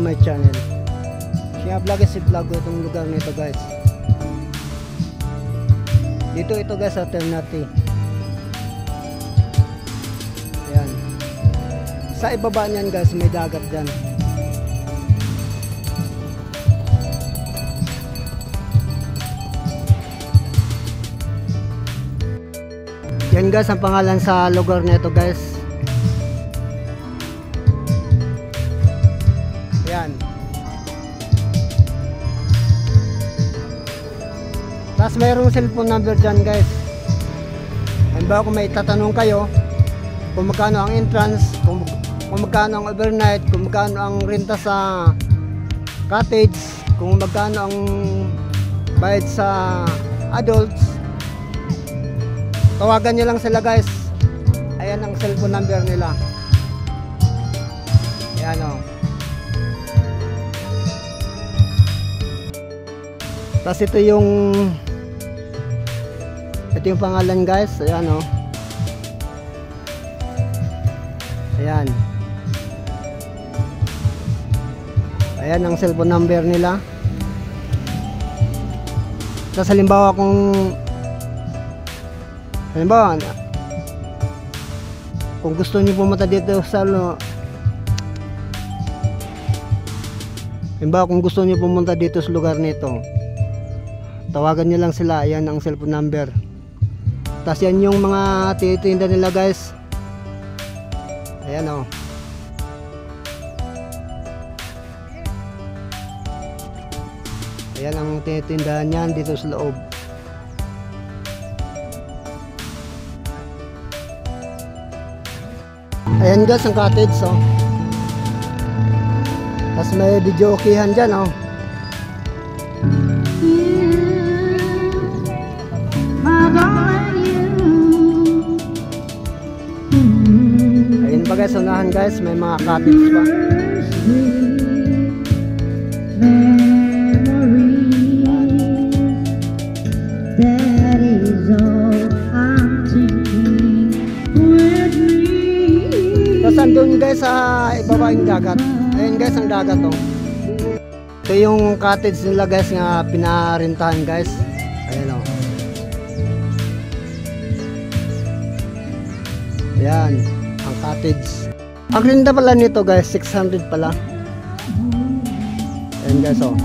my channel. Siya vlog is vlog ko itong lugar nito guys. Dito ito guys sa Ternate. Ayan. Sa ibaba niyan guys may dagat dyan. Yan guys ang pangalan sa lugar nito guys. Ayan. Tapos mayroong cellphone number dyan guys. Halimbawa kung may tatanong kayo kung magkano ang entrance, kung magkano ang overnight, kung magkano ang renta sa cottage, kung magkano ang bayad sa adults, tawagan nyo lang sila guys. Ayan ang cellphone number nila. Ayan o. Tapos ito yung pangalan guys. Ayan o. Ayan. Ayan ang cellphone number nila. Tapos halimbawa kung gusto niyo pumunta dito sa kung gusto niyo pumunta dito sa lugar nito, tawagan niyo lang sila. Ayan ang cellphone number. Tapos yan yung mga tinitinda nila guys. Ayan o. Ayan ang tinitindahan niyan dito sa loob. Ayan guys ang cottage oh. Tapos may video okihan dyan oh. Ayun pa guys, unahan guys, may mga cottage pa. Doon guys sa ibaba yung dagat. Ayun guys ang dagat oh. Ito yung cottage nila guys nga pinarintahan guys. Ayun oh. Ayan ang cottage. Ang rinda pala nito guys 600 pala. Ayun guys oh.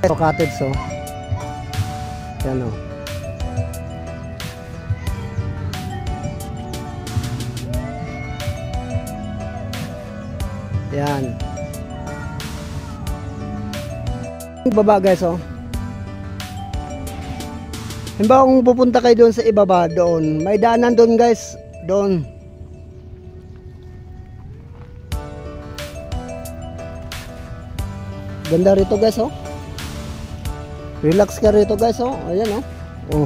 Ito cottage oh. Ayan oh. Yan. Ibaba guys oh. Halimbawa kung pupunta kayo doon sa ibaba doon, may daanan doon guys, doon. Ganda rito guys oh. Relax ka rito guys oh. Ayan oh. Oh.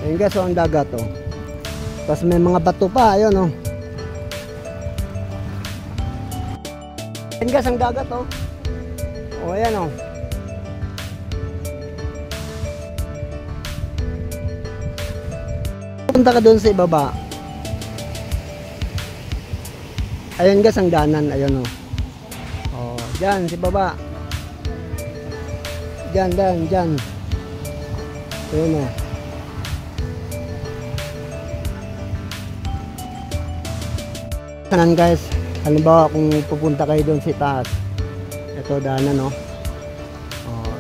Ayun guys, oh, ang dagat oh. Tapos may mga bato pa, ayun oh. Ayun guys, ang dagat oh. Oh, ayan oh. Punta ka doon sa ibaba. Ayun guys, ang daanan, ayun oh. Oh, dyan, sa ibaba. Dyan, dyan. Ayun oh. Kanan guys, halimbawa kung pupunta kayo doon sa taas, ito daanan no. Oh.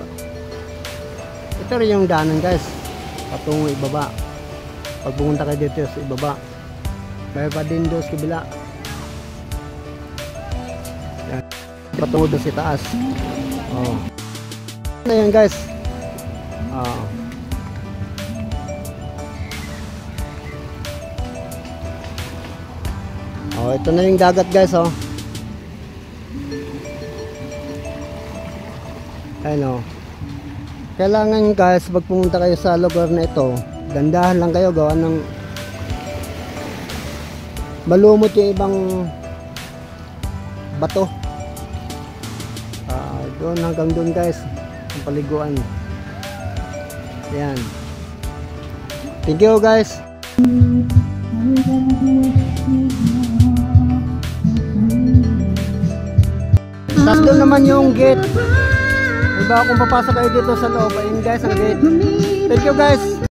Ito rin yung daanan guys, patungo ibaba. Pag pupunta kayo dito sa ibaba, may pa din doon sa kabila. Yan. Patungo doon sa taas. Oh. Ano yan guys? Oh. Oh, ito na yung dagat guys oh. Ayun oh. Kailangan guys pag pumunta kayo sa lugar na ito, gandahan lang kayo, gawa ng malumot yung ibang bato. Doon hanggang doon guys ang paliguan. Ayan. Thank you guys. Tapos doon naman yung gate. Diba kung papasok kayo dito sa loob, ayun guys ang gate. Thank you guys.